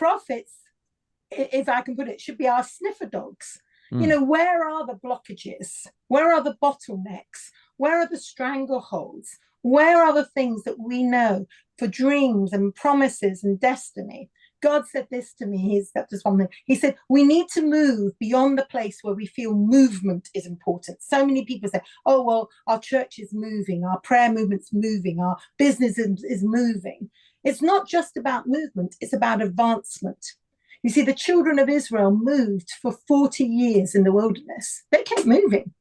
prophets, if I can put it, should be our sniffer dogs. Where are the blockages? Where are the bottlenecks? Where are the strangleholds? Where are the things that we know for dreams and promises and destiny? God said this to me. He's got this one thing. He said, we need to move beyond the place where we feel movement is important. So many people say, oh, well, our church is moving, our prayer movement's moving, our business is moving. It's not just about movement, it's about advancement. You see, the children of Israel moved for 40 years in the wilderness. They kept moving.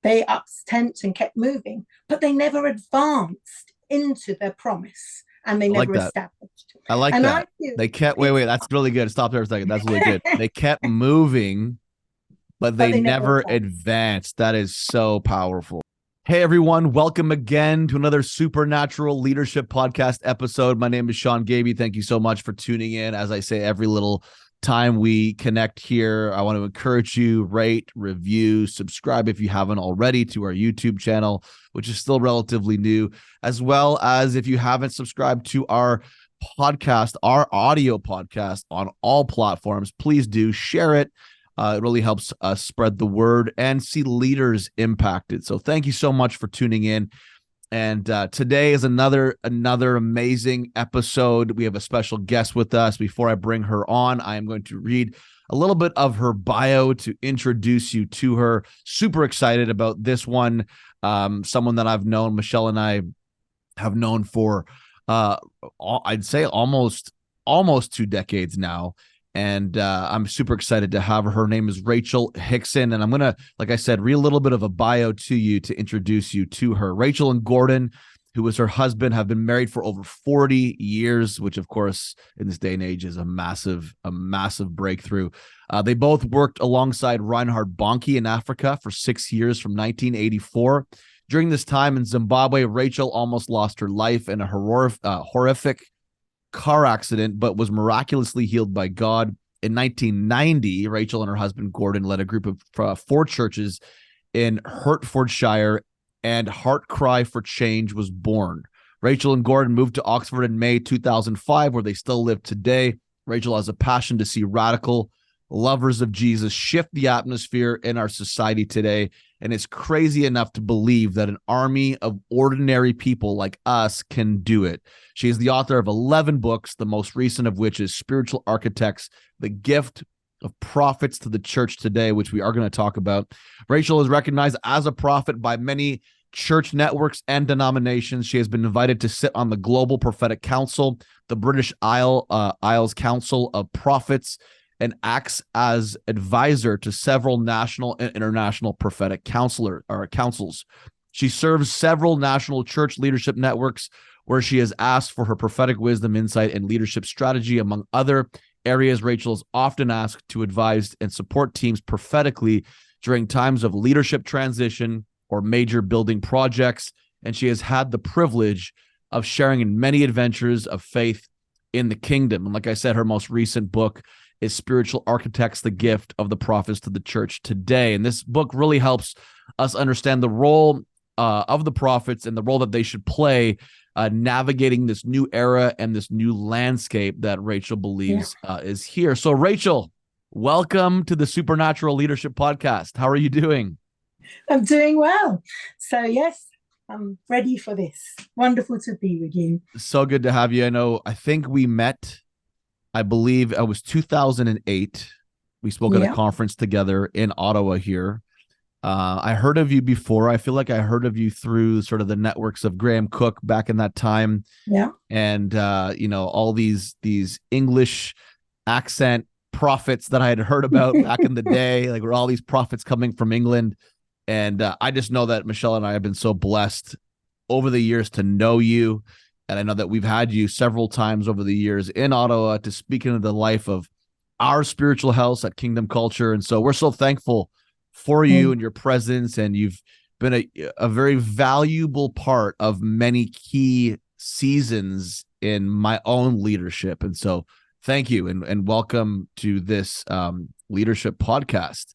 They upped tents and kept moving, but they never advanced into their promise, and they never established. I like that. They kept, wait, that's really good. Stop there for a second. That's really good. They kept moving, but they never advanced. That is so powerful. Hey, everyone. Welcome again to another Supernatural Leadership Podcast episode. My name is Sean Gaby. Thank you so much for tuning in. As I say, every little time we connect here, I want to encourage you, rate, review, subscribe if you haven't already to our YouTube channel, which is still relatively new, as well as if you haven't subscribed to our podcast, our audio podcast on all platforms, please do share it. It really helps us spread the word and see leaders impacted. So thank you so much for tuning in. And today is another amazing episode. We have a special guest with us. Before I bring her on, I am going to read a little bit of her bio to introduce you to her. Super excited about this one. Someone that I've known, Michelle and I have known for, I'd say almost 2 decades now. And I'm super excited to have her. Her name is Rachel Hickson. And I'm going to, like I said, read a little bit of a bio to you to introduce you to her. Rachel and Gordon, who is her husband, have been married for over 40 years, which, of course, in this day and age is a massive breakthrough. They both worked alongside Reinhard Bonnke in Africa for 6 years from 1984. During this time in Zimbabwe, Rachel almost lost her life in a horrific car accident, but was miraculously healed by God. In 1990, Rachel and her husband Gordon led a group of 4 churches in Hertfordshire, and Heart Cry for Change was born. Rachel and Gordon moved to Oxford in May 2005, where they still live today. Rachel has a passion to see radical lovers of Jesus shift the atmosphere in our society today, and it's crazy enough to believe that an army of ordinary people like us can do it. She is the author of 11 books, the most recent of which is Spiritual Architects, The Gift of Prophets to the Church Today, which we are going to talk about. Rachel is recognized as a prophet by many church networks and denominations. She has been invited to sit on the Global Prophetic Council, the British Isles Council of Prophets, and acts as advisor to several national and international prophetic councils. She serves several national church leadership networks where she is asked for her prophetic wisdom, insight, and leadership strategy. Among other areas, Rachel is often asked to advise and support teams prophetically during times of leadership transition or major building projects, and she has had the privilege of sharing in many adventures of faith in the kingdom. And like I said, her most recent book is Spiritual Architects, The Gift of the Prophets to the Church Today. And this book really helps us understand the role of the prophets and the role that they should play navigating this new era and this new landscape that Rachel believes is here. So Rachel, welcome to the Supernatural Leadership Podcast. How are you doing? I'm doing well. So yes, I'm ready for this. Wonderful to be with you. So good to have you. I think we met, I believe it was 2008. We spoke at a conference together in Ottawa here. I heard of you before. I feel like I heard of you through sort of the networks of Graham Cook back in that time. Yeah. And, all these English accent prophets that I had heard about back in the day, like were all these prophets coming from England. And I just know that Michelle and I have been so blessed over the years to know you. And I know that we've had you several times over the years in Ottawa to speak into the life of our spiritual house at Kingdom Culture. And so we're so thankful for you and your presence. And you've been a very valuable part of many key seasons in my own leadership. And so thank you and welcome to this leadership podcast.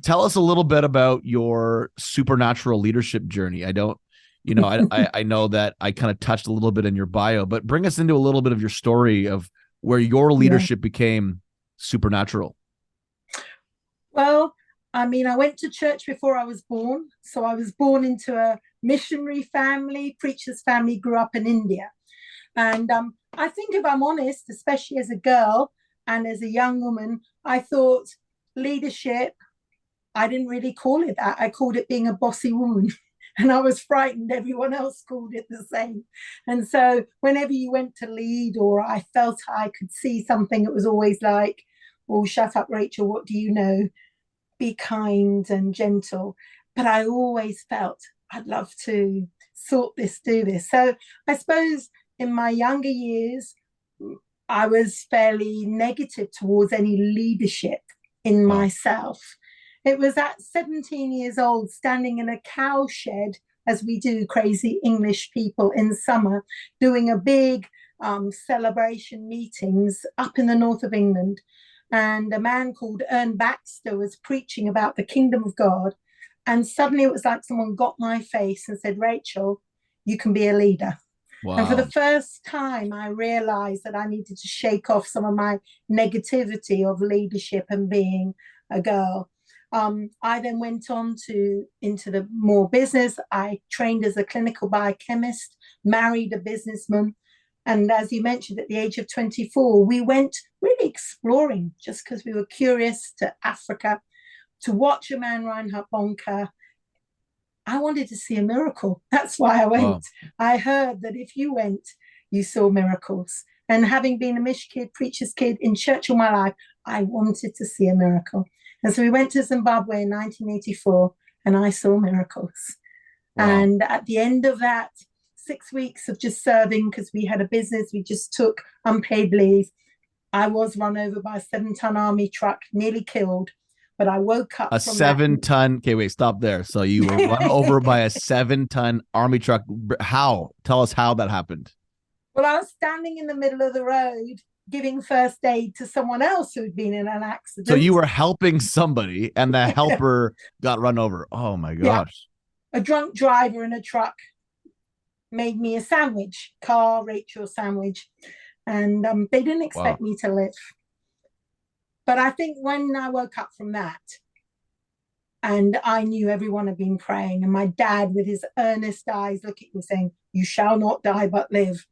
Tell us a little bit about your supernatural leadership journey. I know that I kind of touched a little bit in your bio, but bring us into a little bit of your story of where your leadership became supernatural? Well, I mean, I went to church before I was born. So I was born into a missionary family, preacher's family, grew up in India. And I think, if I'm honest, especially as a girl and as a young woman, I thought leadership, I didn't really call it that. I called it being a bossy woman. And I was frightened everyone else called it the same. And so whenever you went to lead, or I felt I could see something, it was always like, oh, shut up, Rachel, what do you know? Be kind and gentle. But I always felt I'd love to do this. So I suppose in my younger years, I was fairly negative towards any leadership in myself. It was at 17 years old, standing in a cow shed, as we do, crazy English people, in summer, doing a big celebration meetings up in the north of England. And a man called Ern Baxter was preaching about the kingdom of God. And suddenly it was like someone got my face and said, Rachel, you can be a leader. Wow. And for the first time, I realized that I needed to shake off some of my negativity of leadership and being a girl. I then went on into the more business. I trained as a clinical biochemist, married a businessman. And as you mentioned, at the age of 24, we went really exploring just because we were curious, to Africa to watch a man Reinhard Bonker. I wanted to see a miracle. That's why I went. Wow. I heard that if you went, you saw miracles. And having been a Mish kid, preacher's kid in church all my life, I wanted to see a miracle. And so we went to Zimbabwe in 1984, and I saw miracles. Wow. And at the end of that 6 weeks of just serving, because we had a business, we just took unpaid leave, I was run over by a 7-ton army truck, nearly killed. But I woke up. A 7-ton. Okay, wait, stop there. So you were run over by a 7-ton army truck. How? Tell us how that happened. Well, I was standing in the middle of the road giving first aid to someone else who'd been in an accident. So you were helping somebody, and the helper got run over. Oh my gosh. Yeah. A drunk driver in a truck made me a sandwich, Rachel sandwich. And they didn't expect me to live. But I think when I woke up from that, and I knew everyone had been praying, and my dad with his earnest eyes looking at me saying, you shall not die but live.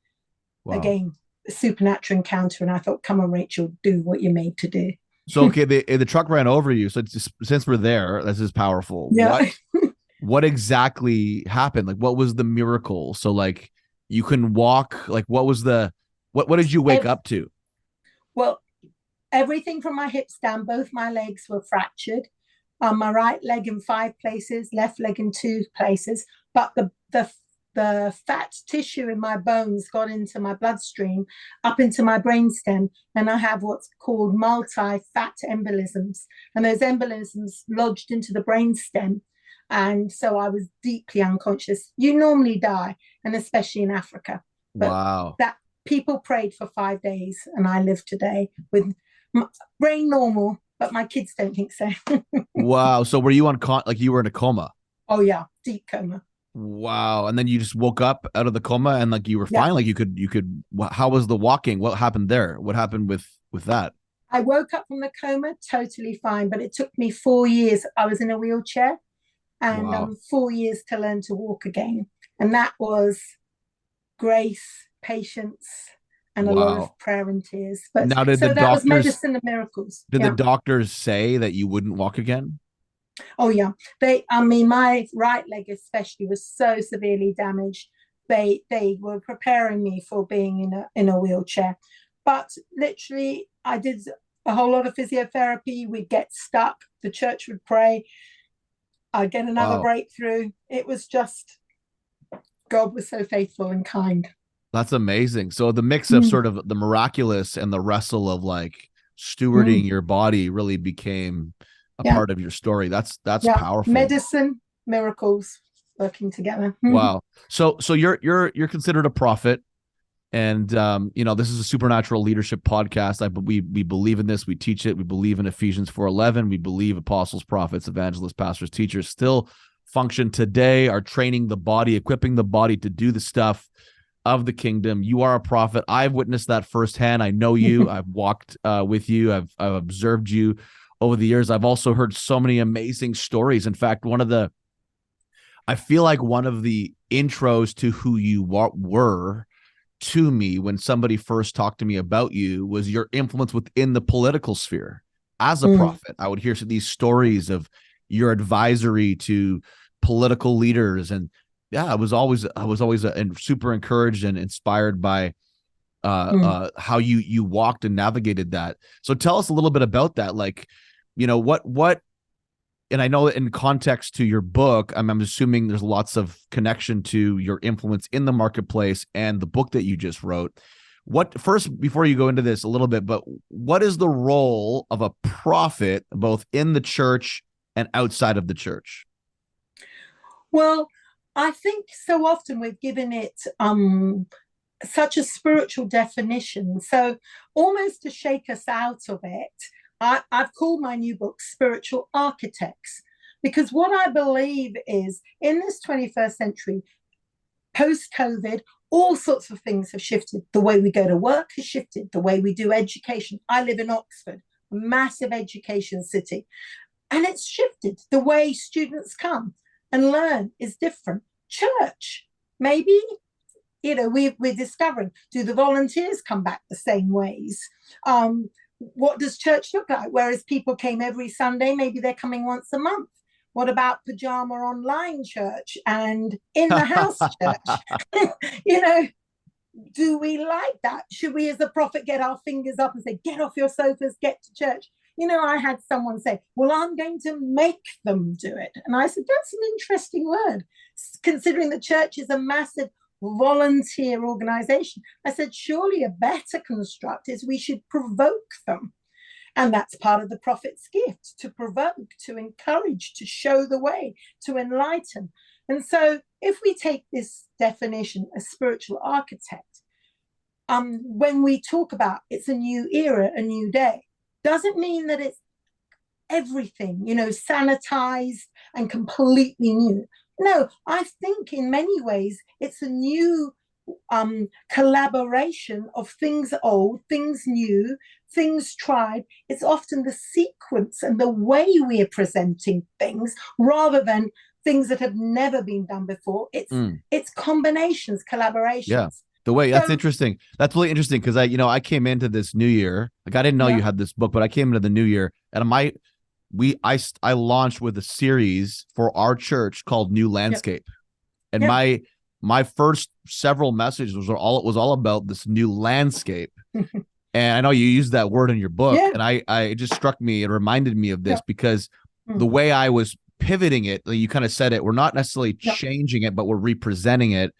Wow. Again, a supernatural encounter. And I thought, come on, Rachel, do what you're made to do. So, okay, the truck ran over you. So since we're there, this is powerful. Yeah. What exactly happened? Like, what was the miracle? So, like, you can walk. Like, what was what did you wake up to? Well, everything from my hips down, both my legs were fractured. My right leg in 5 places, left leg in 2 places. But the fat tissue in my bones got into my bloodstream, up into my brainstem, and I have what's called multi-fat embolisms. And those embolisms lodged into the brainstem. And so I was deeply unconscious. You normally die, and especially in Africa. But wow. That people prayed for 5 days, and I live today with brain normal, but my kids don't think so. Wow. So were you like you were in a coma? Oh yeah, deep coma. Wow. And then you just woke up out of the coma, and like you were fine. Like you could. How was the walking? What happened there? What happened with that? I woke up from the coma totally fine, but it took me 4 years. I was in a wheelchair, and 4 years to learn to walk again. And that was grace, patience, and a lot of prayer and tears. But now, that was medicine and miracles. Did the doctors say that you wouldn't walk again? Oh yeah. My right leg especially was so severely damaged. They were preparing me for being in a wheelchair. But literally, I did a whole lot of physiotherapy. We'd get stuck. The church would pray. I'd get another breakthrough. It was just, God was so faithful and kind. That's amazing. So the mix of sort of the miraculous and the wrestle of like stewarding your body really became a part of your story. That's powerful. Medicine, miracles working together. Wow. So you're considered a prophet, and this is a supernatural leadership podcast. We believe in this. We teach it. We believe in Ephesians 4:11. We believe apostles, prophets, evangelists, pastors, teachers still function today, are training the body, equipping the body to do the stuff of the kingdom. You are a prophet. I've witnessed that firsthand. I know you. I've walked with you. I've observed you over the years. I've also heard so many amazing stories. In fact, I feel like one of the intros to who you were to me when somebody first talked to me about you was your influence within the political sphere as a prophet. I would hear these stories of your advisory to political leaders, and I was always super encouraged and inspired by how you walked and navigated that. So tell us a little bit about that. Like, what and I know in context to your book, I'm assuming there's lots of connection to your influence in the marketplace and the book that you just wrote. First, before you go into this a little bit, but what is the role of a prophet both in the church and outside of the church? Well, I think so often we've given it such a spiritual definition. So almost to shake us out of it, I've called my new book Spiritual Architects, because what I believe is in this 21st century, post-COVID, all sorts of things have shifted. The way we go to work has shifted, the way we do education. I live in Oxford, a massive education city, and it's shifted. The way students come and learn is different. Church, maybe, we're discovering, do the volunteers come back the same ways? What does church look like? Whereas people came every Sunday, maybe they're coming once a month. What about pajama online church and in the house church? Do we like that? Should we as a prophet get our fingers up and say, get off your sofas, get to church? I had someone say, well, I'm going to make them do it. And I said, that's an interesting word, considering the church is a massive volunteer organization. I said, surely a better construct is we should provoke them. And that's part of the prophet's gift, to provoke, to encourage, to show the way, to enlighten. And so if we take this definition, a spiritual architect, when we talk about it's a new era, a new day, doesn't mean that it's everything, sanitized and completely new. No, I think in many ways it's a new collaboration of things old, things new, things tried. It's often the sequence and the way we are presenting things rather than things that have never been done before. It's combinations, collaborations. Yeah. The way that's interesting. That's really interesting because I came into this new year. Like I didn't know you had this book, but I came into the new year and I launched with a series for our church called New Landscape. And my first several messages was all about this new landscape. And I know you used that word in your book, and it just struck me. It reminded me of this because the way I was pivoting it, you kind of said it, we're not necessarily changing it, but we're representing it.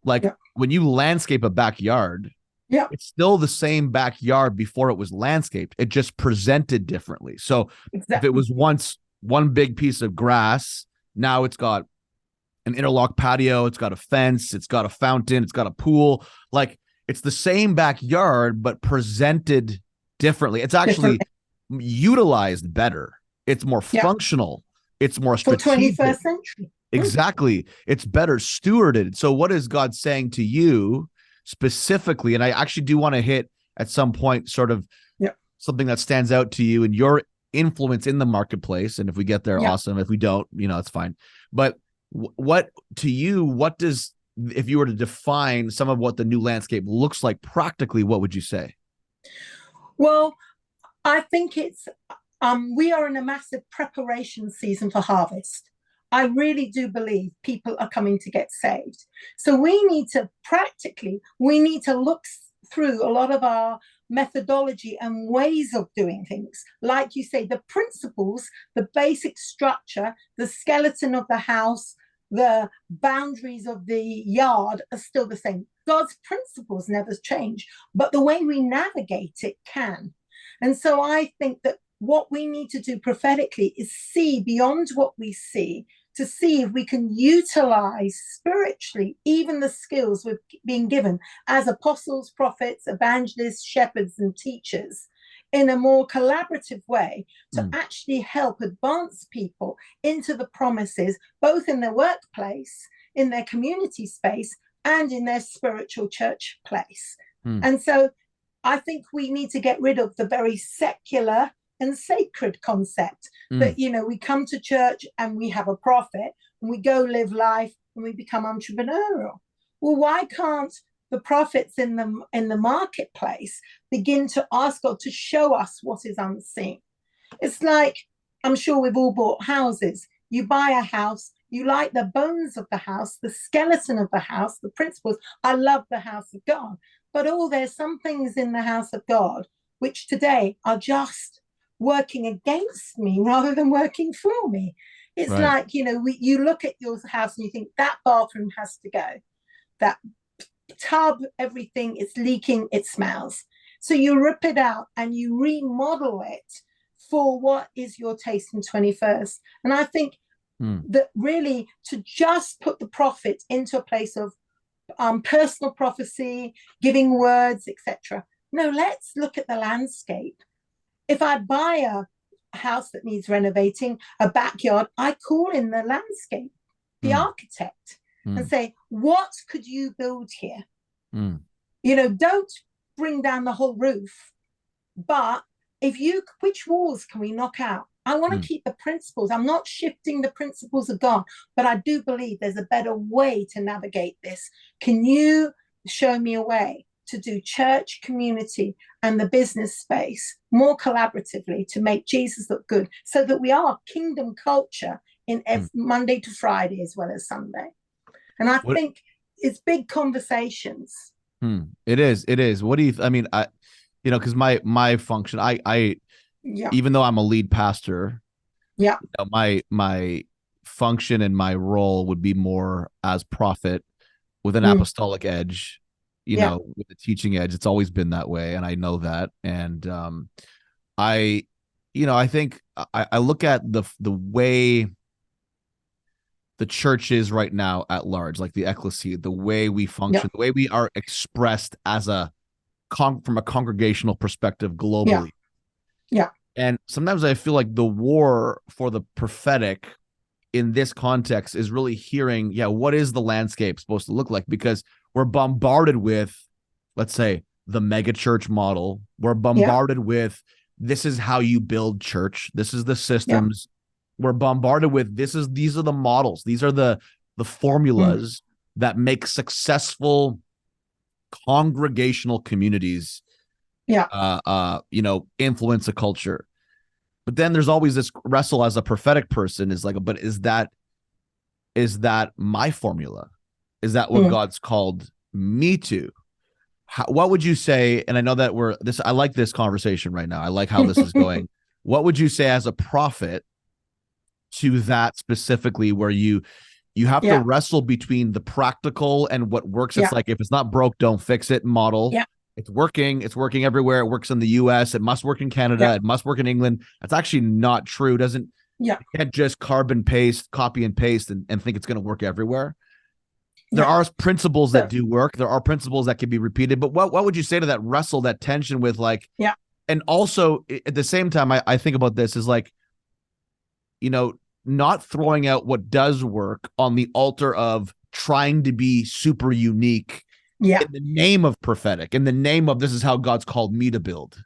Like when you landscape a backyard, it's still the same backyard before it was landscaped. It just presented differently. So if it was once one big piece of grass, now it's got an interlock patio, it's got a fence, it's got a fountain, it's got a pool. Like it's the same backyard, but presented differently. It's actually utilized better. It's more functional. It's more strategic. For 21st century. Exactly. It's better stewarded. So what is God saying to you specifically? And I actually do want to hit at some point sort of something that stands out to you and your influence in the marketplace. And if we get there, awesome. If we don't, it's fine. But what does, if you were to define some of what the new landscape looks like practically, what would you say? Well, I think it's, we are in a massive preparation season for harvest. I really do believe people are coming to get saved. So we need to look through a lot of our methodology and ways of doing things. Like you say, the principles, the basic structure, the skeleton of the house, the boundaries of the yard are still the same. God's principles never change, but the way we navigate it can. And so I think that what we need to do prophetically is see beyond what we see, to see if we can utilize spiritually even the skills we've been given as apostles, prophets, evangelists, shepherds, and teachers in a more collaborative way to actually help advance people into the promises, both in their workplace, in their community space, and in their spiritual church place. Hmm. And so I think we need to get rid of the very secular and sacred concept that, we come to church and we have a prophet and we go live life and we become entrepreneurial. Well, why can't the prophets in the marketplace begin to ask God to show us what is unseen? It's like, I'm sure we've all bought houses. You buy a house, you like the bones of the house, the skeleton of the house, the principles. I love the house of God. But there's some things in the house of God which today are just working against me rather than working for me. It's right. like, you look at your house and you think that bathroom has to go. That tub, everything, it's leaking, it smells. So you rip it out and you remodel it for what is your taste in 21st. And I think that really to just put the prophet into a place of personal prophecy, giving words, etc. No, let's look at the landscape. If I buy a house that needs renovating, a backyard, I call in the landscape, the architect, and say, what could you build here? Don't bring down the whole roof, but which walls can we knock out? I want to keep the principles. I'm not shifting the principles of God, but I do believe there's a better way to navigate this. Can you show me a way to do church, community, and the business space more collaboratively to make Jesus look good so that we are kingdom culture in Monday to Friday as well as Sunday? And I think it's big conversations. It is. What do you, because my function, I even though I'm a lead pastor, my function and my role would be more as prophet with an apostolic edge, with the teaching edge. It's always been that way, and I know that. And I think I look at the way the church is right now at large, like the ecclesia, the way we function, the way we are expressed as from a congregational perspective globally. Yeah. And sometimes I feel like the war for the prophetic in this context is really hearing, what is the landscape supposed to look like? Because we're bombarded with, let's say, the mega church model. We're bombarded with, this is how you build church. This is the systems. We're bombarded with, these are the models. These are the formulas that make successful congregational communities influence a culture. But then there's always this wrestle as a prophetic person is like, but is that my formula? Is that what God's called me to? What would you say? And I know that I like this conversation right now. I like how this is going. What would you say as a prophet to that specifically, where you have to wrestle between the practical and what works? It's like, if it's not broke, don't fix it model. It's working everywhere. It works in the US. It must work in Canada. It must work in England. That's actually not true. You can't just copy and paste and think it's going to work everywhere. There are principles that do work. There are principles that can be repeated. But what would you say to that wrestle, that tension with and also at the same time, I think about this is like, not throwing out what does work on the altar of trying to be super unique in the name of prophetic, in the name of this is how God's called me to build.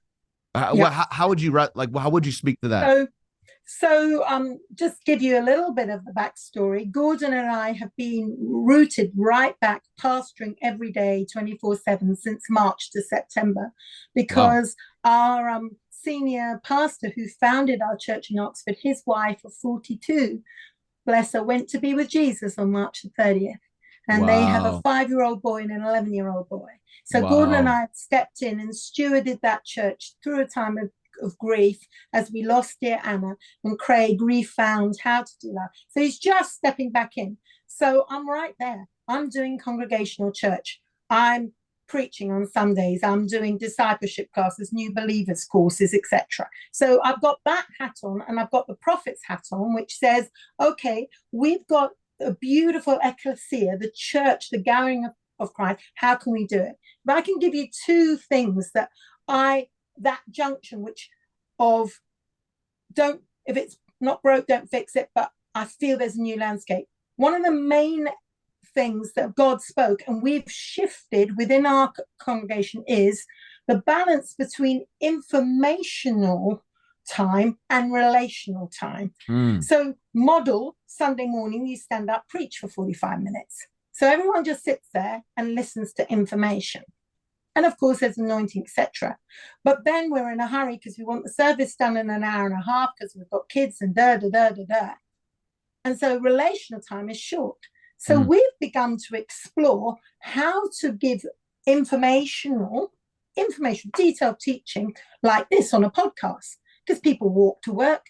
How would you how would you speak to that? So just give you a little bit of the backstory. Gordon and I have been rooted right back, pastoring every day, 24/7 since March to September, because our senior pastor who founded our church in Oxford, his wife of 42, bless her, went to be with Jesus on March the 30th. And they have a 5-year-old boy and an 11-year-old boy. So Gordon and I stepped in and stewarded that church through a time of grief as we lost dear Anna, and Craig refound how to do that. So he's just stepping back in. So I'm right there. I'm doing congregational church. I'm preaching on Sundays. I'm doing discipleship classes, new believers courses, etc. So I've got that hat on, and I've got the prophet's hat on, which says, okay, we've got a beautiful ecclesia, the church, the gathering of Christ. How can we do it? But I can give you two things that junction, if it's not broke, don't fix it, but I feel there's a new landscape. One of the main things that God spoke and we've shifted within our congregation is the balance between informational time and relational time. So model Sunday morning, you stand up, preach for 45 minutes. So everyone just sits there and listens to information. And of course, there's anointing, etc. But then we're in a hurry because we want the service done in an hour and a half because we've got kids and da. And so relational time is short. So we've begun to explore how to give informational, detailed teaching like this on a podcast, because people walk to work,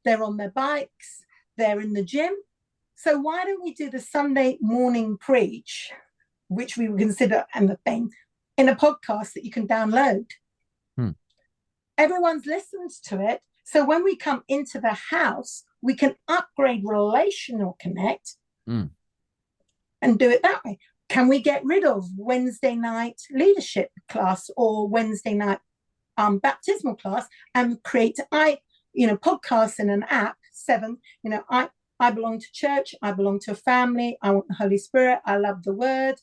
they're on their bikes, they're in the gym. So why don't we do the Sunday morning preach, which we would consider and the thing, in a podcast that you can download? Everyone's listened to it. So when we come into the house, we can upgrade relational connect and do it that way. Can we get rid of Wednesday night leadership class or Wednesday night baptismal class and create podcasts in an app? 7, I belong to church, I belong to a family, I want the Holy Spirit, I love the word.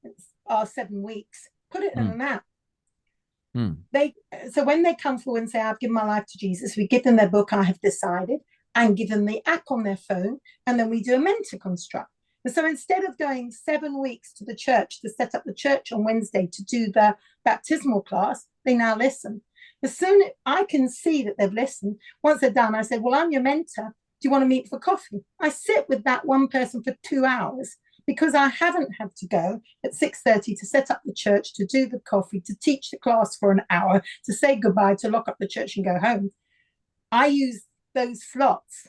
It's our 7 weeks. Put it in an app. So when they come forward and say, I've given my life to Jesus, we give them their book, I Have Decided, and give them the app on their phone, and then we do a mentor construct. And so instead of going 7 weeks to the church to set up the church on Wednesday to do the baptismal class, they now listen. As soon as I can see that they've listened, once they're done, I say, well, I'm your mentor. Do you want to meet for coffee? I sit with that one person for 2 hours because I haven't had to go at 6:30 to set up the church, to do the coffee, to teach the class for an hour, to say goodbye, to lock up the church and go home. I use those slots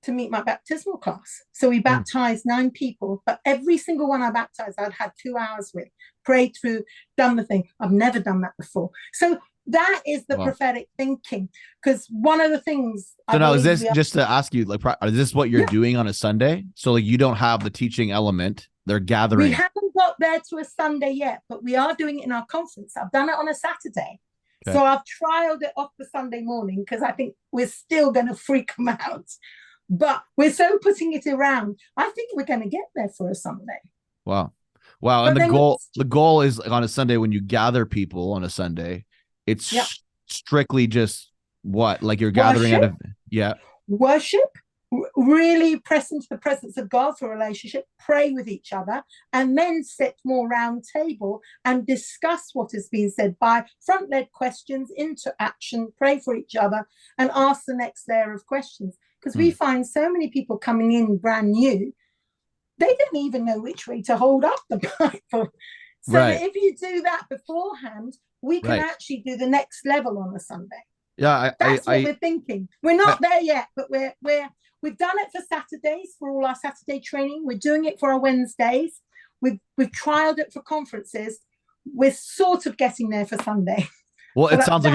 to meet my baptismal class. So we baptized 9 people, but every single one I baptized, I'd had 2 hours with, prayed through, done the thing. I've never done that before. So that is the prophetic thinking, because one of the things. So now, is this just to ask you, like, is this what you're doing on a Sunday? So like, you don't have the teaching element; they're gathering. We haven't got there to a Sunday yet, but we are doing it in our conference. I've done it on a Saturday, so I've trialed it off the Sunday morning because I think we're still going to freak them out. But we're so putting it around. I think we're going to get there for a Sunday. Wow. And the goal is on a Sunday, when you gather people on a Sunday, it's strictly just what? Like you're gathering worship, really press into the presence of God for a relationship, pray with each other, and then sit more round table and discuss what has been said by front-led questions into action, pray for each other, and ask the next layer of questions. Because we find so many people coming in brand new, they don't even know which way to hold up the Bible. So that if you do that beforehand, we can actually do the next level on a Sunday. Yeah, that's what we're thinking. We're not there yet, but we've done it for Saturdays, for all our Saturday training. We're doing it for our Wednesdays. We've trialed it for conferences. We're sort of getting there for Sunday. Well, it sounds like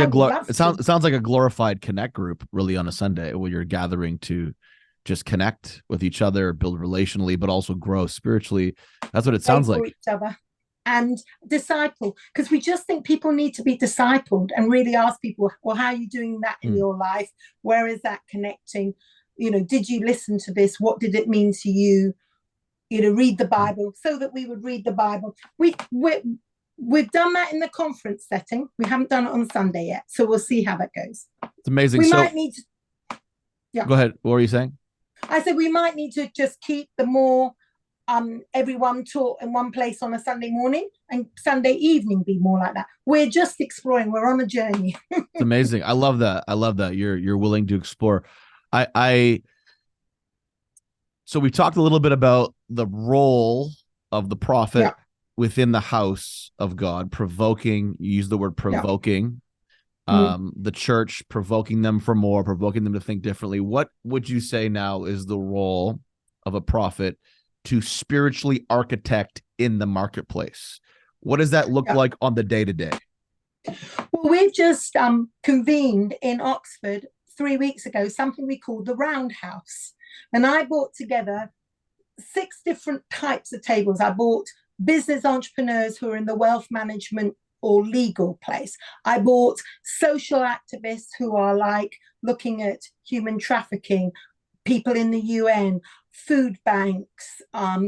it sounds like a glorified connect group, really, on a Sunday, where you're gathering to just connect with each other, build relationally, but also grow spiritually. That's what it sounds like. Each other and disciple, because we just think people need to be discipled, and really ask people, well, how are you doing that in your life? Where is that connecting? Did you listen to this? What did it mean to you? Read the Bible, so that we would read the Bible. We've done that in the conference setting. We haven't done it on Sunday yet, so we'll see how that goes. It's amazing. We might need to. Go ahead. What were you saying? I said we might need to just keep the more everyone taught in one place on a Sunday morning, and Sunday evening be more like that. We're just exploring. We're on a journey. It's amazing. I love that. You're willing to explore. So we talked a little bit about the role of the prophet within the house of God, provoking. You use the word provoking. The church, provoking them for more, provoking them to think differently. What would you say now is the role of a prophet to spiritually architect in the marketplace? What does that look like on the day-to-day? Well, we've just convened in Oxford 3 weeks ago something we call the Roundhouse. And I brought together 6 different types of tables. I brought business entrepreneurs who are in the wealth management or legal place. I bought social activists who are like looking at human trafficking, people in the UN, food banks,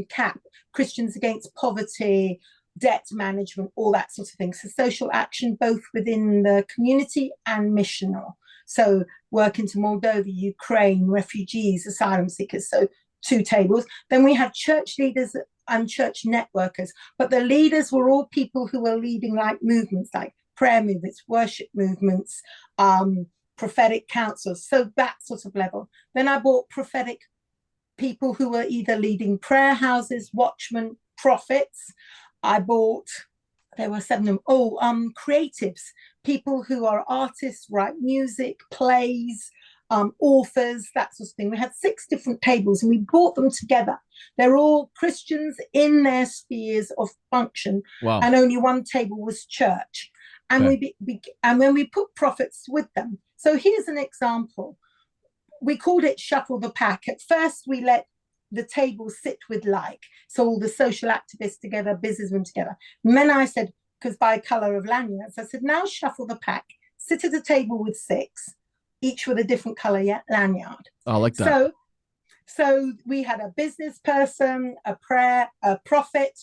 CAP, Christians Against Poverty, debt management, all that sort of thing. So social action, both within the community and missional. So work into Moldova, Ukraine, refugees, asylum seekers. So 2 tables. Then we had church leaders and church networkers, but the leaders were all people who were leading like movements, like prayer movements, worship movements, prophetic councils. So that sort of level. Then I brought prophetic people who were either leading prayer houses, watchmen, prophets. I bought, there were 7 of them, creatives, people who are artists, write music, plays, authors, that sort of thing. We had 6 different tables and we brought them together. They're all Christians in their spheres of function. Wow. And only one table was church. And and when we put prophets with them. So here's an example. We called it Shuffle the Pack. At first, we let the table sit with like, so all the social activists together, businessmen together. And then I said, because by color of lanyards, I said, now shuffle the pack, sit at a table with 6, each with a different color lanyard. Oh, I like that. So we had a business person, a prophet,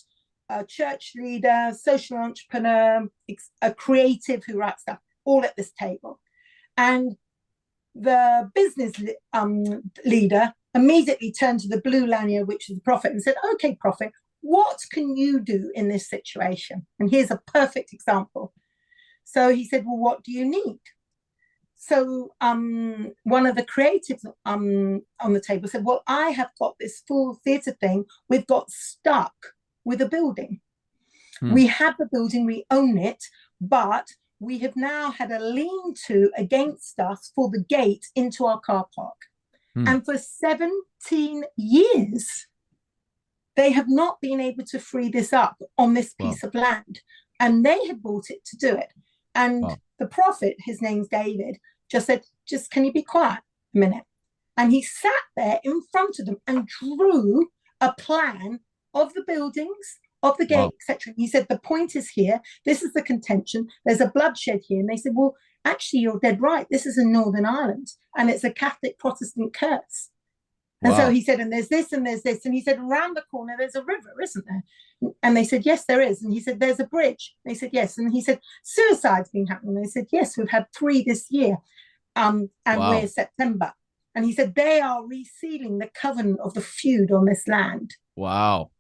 a church leader, social entrepreneur, a creative who writes stuff, all at this table. And the business leader immediately turned to the blue lanyard, which is the prophet, and said, okay, prophet, what can you do in this situation? And here's a perfect example. So he said, well, what do you need? So one of the creatives on the table said, well, I have got this full theatre thing. We've got stuck with a building. We have the building, we own it, but we have now had a lean-to against us for the gate into our car park. And for 17 years, they have not been able to free this up on this piece of land. And they had bought it to do it. And the prophet, his name's David, just said, just can you be quiet a minute? And he sat there in front of them and drew a plan of the buildings, of the gate, etc. He said, the point is here, this is the contention, there's a bloodshed here. And they said, well, actually, you're dead right. This is in Northern Ireland, and it's a Catholic Protestant curse. And so he said, and there's this and there's this. And he said, around the corner, there's a river, isn't there? And they said, yes, there is. And he said, there's a bridge. They said, yes. And he said, suicide's been happening. They said, yes, we've had 3 this year. And we're September. And he said, they are resealing the covenant of the feud on this land. Wow.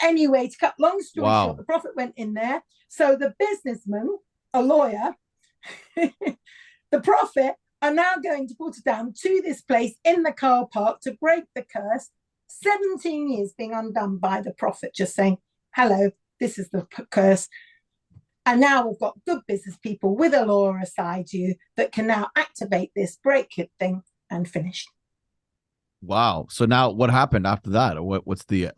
Anyway, to cut long story short, the prophet went in there. So the businessman, a lawyer, the prophet are now going to put it down to this place in the car park to break the curse. 17 years being undone by the prophet, just saying, hello, this is the curse. And now we've got good business people with a lawyer aside you that can now activate this, break it thing, and finish. Wow. So now what happened after that? What's the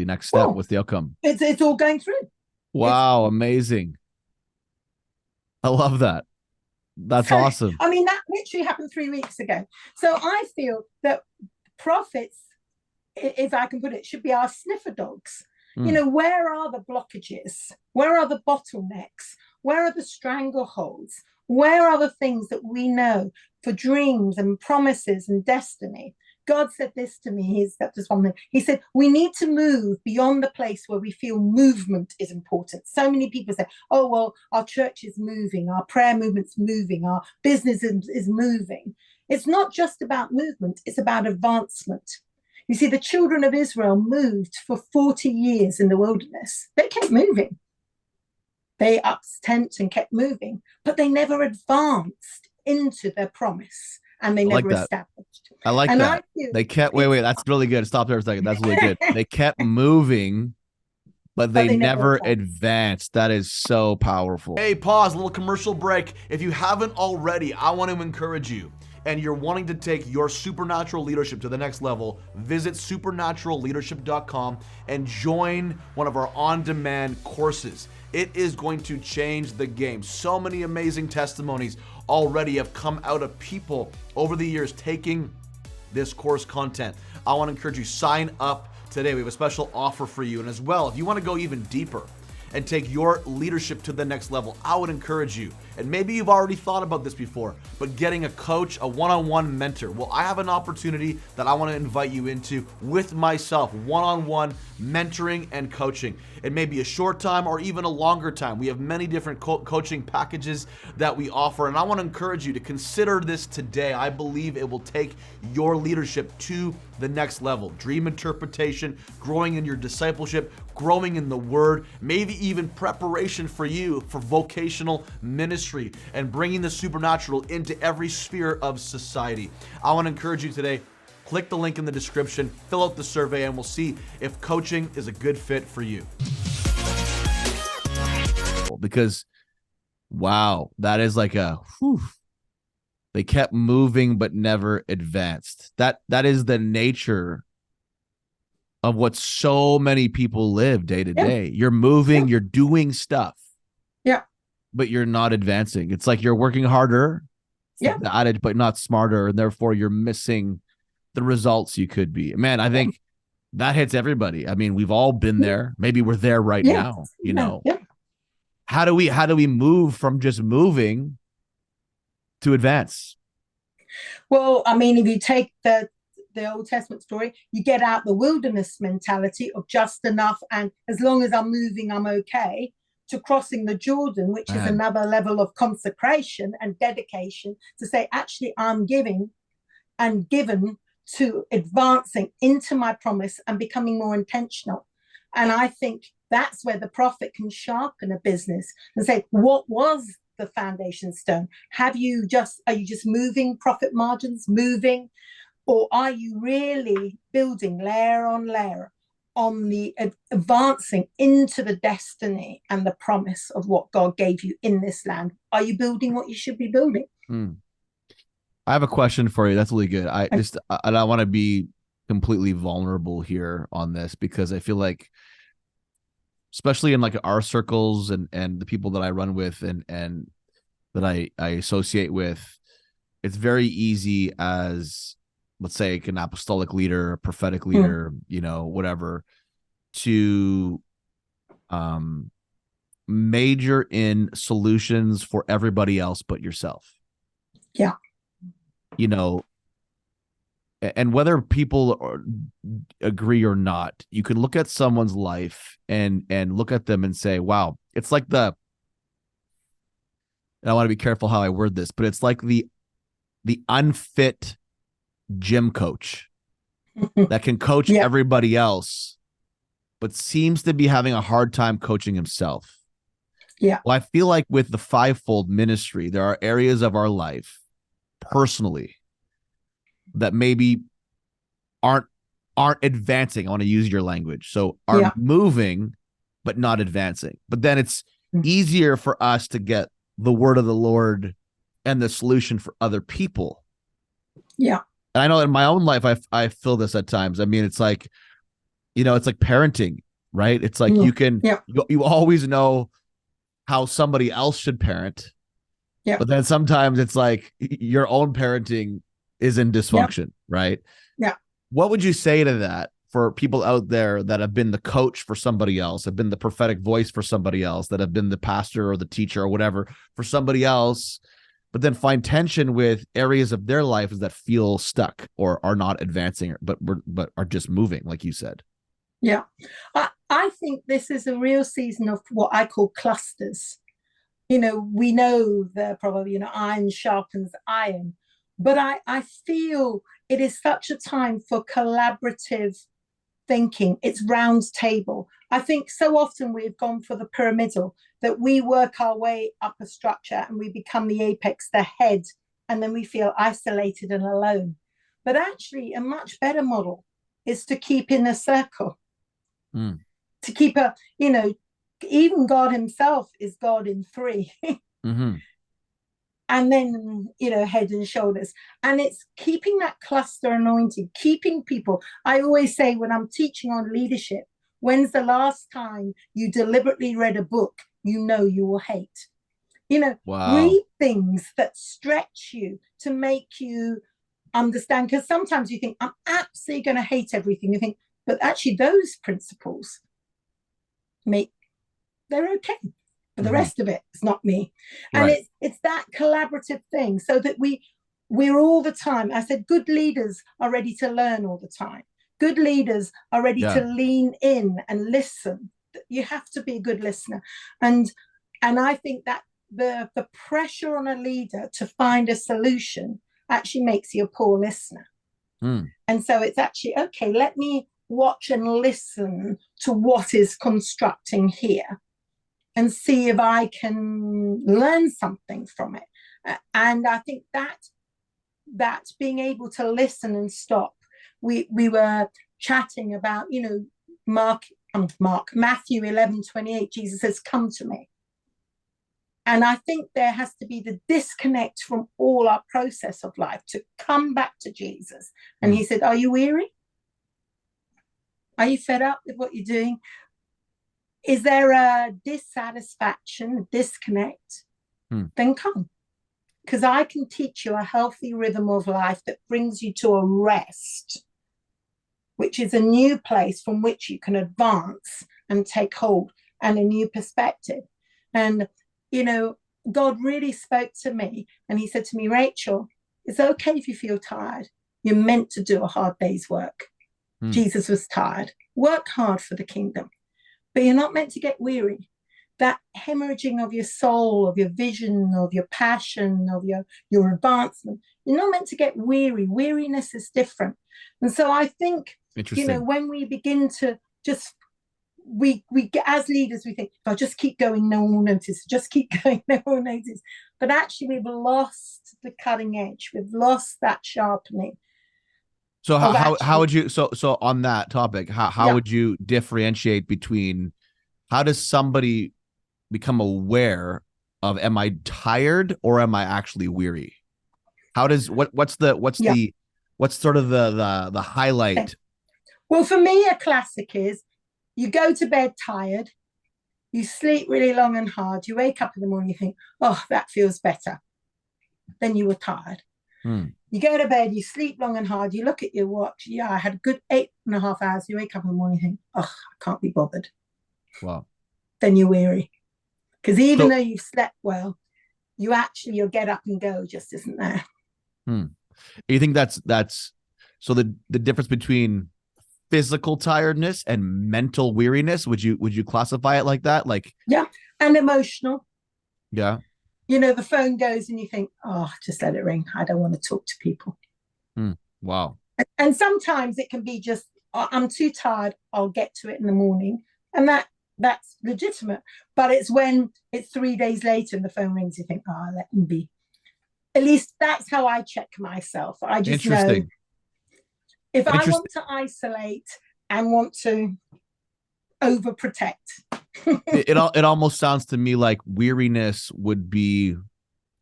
next step? What's the outcome? It's all going through. Wow, amazing. I love that. That's awesome. I mean, that literally happened 3 weeks ago. So I feel that prophets, if I can put it, should be our sniffer dogs. You know, where are the blockages? Where are the bottlenecks? Where are the strangleholds? Where are the things that we know for dreams and promises and destiny? God said this to me. He said, we need to move beyond the place where we feel movement is important. So many people say, oh, well, our church is moving, our prayer movement's moving, our business is moving. It's not just about movement, it's about advancement. You see, the children of Israel moved for 40 years in the wilderness. They kept moving. They upped tents and kept moving, but they never advanced into their promise. And they never established. I like that. They kept, wait, that's really good. Stop there for a second. That's really good. They kept moving, but they never advanced. That is so powerful. Hey, pause, a little commercial break. If you haven't already, I want to encourage you, and you're wanting to take your supernatural leadership to the next level, visit supernaturalleadership.com and join one of our on-demand courses. It is going to change the game. So many amazing testimonies already have come out of people over the years taking this course content. I want to encourage you, sign up today. We have a special offer for you. And as well, if you want to go even deeper and take your leadership to the next level, I would encourage you, And maybe you've already thought about this before, but getting a coach, a one-on-one mentor. Well, I have an opportunity that I want to invite you into with myself, one-on-one mentoring and coaching. It may be a short time or even a longer time. We have many different coaching packages that we offer, and I want to encourage you to consider this today. I believe it will take your leadership to the next level. Dream interpretation, growing in your discipleship, growing in the word, maybe even preparation for you for vocational ministry and bringing the supernatural into every sphere of society. I want to encourage you today, click the link in the description, fill out the survey, and we'll see if coaching is a good fit for you. Because, wow, that is like a, whew, they kept moving but never advanced. That is the nature of what so many people live day to day. You're moving, you're doing stuff. Yeah. But you're not advancing. It's like you're working harder, but not smarter, and therefore you're missing the results you could be. Man, I think that hits everybody. I mean, we've all been there. Maybe we're there right now, you know. Yeah. How do we move from just moving to advance? Well, I mean, if you take the Old Testament story, you get out the wilderness mentality of just enough, and as long as I'm moving, I'm okay, to crossing the Jordan, which is another level of consecration and dedication to say, actually, I'm giving and given to advancing into my promise and becoming more intentional. And I think that's where the prophet can sharpen a business and say, what was the foundation stone? Are you just moving profit margins, moving, or are you really building layer on layer on the advancing into the destiny and the promise of what God gave you in this land? Are you building what you should be building? I have a question for you. That's really good. I want to be completely vulnerable here on this, because I feel like, especially in like our circles and the people that I run with and that I associate with, it's very easy as, let's say, like an apostolic leader, a prophetic leader, you know, whatever, to major in solutions for everybody else but yourself. Yeah. You know, and whether people agree or not, you can look at someone's life and look at them and say, wow, it's like and I want to be careful how I word this, but it's like the unfit gym coach that can coach everybody else, but seems to be having a hard time coaching himself. Yeah. Well, I feel like with the fivefold ministry, there are areas of our life personally that maybe aren't advancing. I want to use your language. So are moving, but not advancing. But then it's easier for us to get the word of the Lord and the solution for other people. Yeah. And I know in my own life, I feel this at times. I mean, it's like, you know, it's like parenting, right? It's like you always know how somebody else should parent. Yeah. But then sometimes it's like your own parenting is in dysfunction, right? Yeah. What would you say to that for people out there that have been the coach for somebody else, have been the prophetic voice for somebody else, that have been the pastor or the teacher or whatever for somebody else, but then find tension with areas of their life that feel stuck or are not advancing, but are just moving, like you said? Yeah. I think this is a real season of what I call clusters. You know, we know the probably, you know, iron sharpens iron, but I feel it is such a time for collaborative thinking. It's round table. I think so often we've gone for the pyramidal, that we work our way up a structure and we become the apex, the head, and then we feel isolated and alone. But actually, a much better model is to keep in a circle, to keep a, you know, even God himself is God in three. And then, you know, head and shoulders. And it's keeping that cluster anointing, keeping people. I always say when I'm teaching on leadership, when's the last time you deliberately read a book you know you will hate? You know, read things that stretch you to make you understand. Because sometimes you think, I'm absolutely going to hate everything. You think, but actually those principles they're okay. But the rest of it is not me. And Right. it's that collaborative thing, so that we're all the time. I said, good leaders are ready to learn all the time. Good leaders are ready to lean in and listen. You have to be a good listener. And I think that the pressure on a leader to find a solution actually makes you a poor listener. And so it's actually, okay, let me watch and listen to what is constructing here and see if I can learn something from it. And I think that being able to listen and stop. We were chatting about, Matthew 11:28, Jesus says, come to me. And I think there has to be the disconnect from all our process of life to come back to Jesus. And he said, are you weary? Are you fed up with what you're doing? Is there a dissatisfaction, a disconnect? Then come. Because I can teach you a healthy rhythm of life that brings you to a rest, which is a new place from which you can advance and take hold, and a new perspective. And, God really spoke to me, and he said to me, Rachel, it's okay if you feel tired. You're meant to do a hard day's work. Jesus was tired. Work hard for the kingdom, but you're not meant to get weary. That hemorrhaging of your soul, of your vision, of your passion, of your advancement, you're not meant to get weary. Weariness is different. And so I think, when we begin to just, we as leaders, we think, if I just keep going, no one will notice. Just keep going, no one will notice. But actually, we've lost the cutting edge. We've lost that sharpening. So how would you, so on that topic, how would you differentiate between, how does somebody become aware of, am I tired or am I actually weary? How does, what's sort of the highlight? Okay. Well, for me, a classic is, you go to bed tired, you sleep really long and hard, you wake up in the morning, you think, oh, that feels better. Then you were tired. You go to bed, you sleep long and hard, you look at your watch, yeah, I had a good 8.5 hours, you wake up in the morning, you think, oh, I can't be bothered. Wow. Then you're weary. Because even though you've slept well, your get up and go just isn't there. You think that's so the difference between physical tiredness and mental weariness, would you classify it like that? Like, yeah, and emotional. Yeah. The phone goes and you think, oh, just let it ring. I don't want to talk to people. Wow. And sometimes it can be just, oh, I'm too tired, I'll get to it in the morning. And that's legitimate. But it's when it's 3 days later and the phone rings, you think, oh, let them be. At least that's how I check myself. I just know if I want to isolate and want to overprotect. it almost sounds to me like weariness would be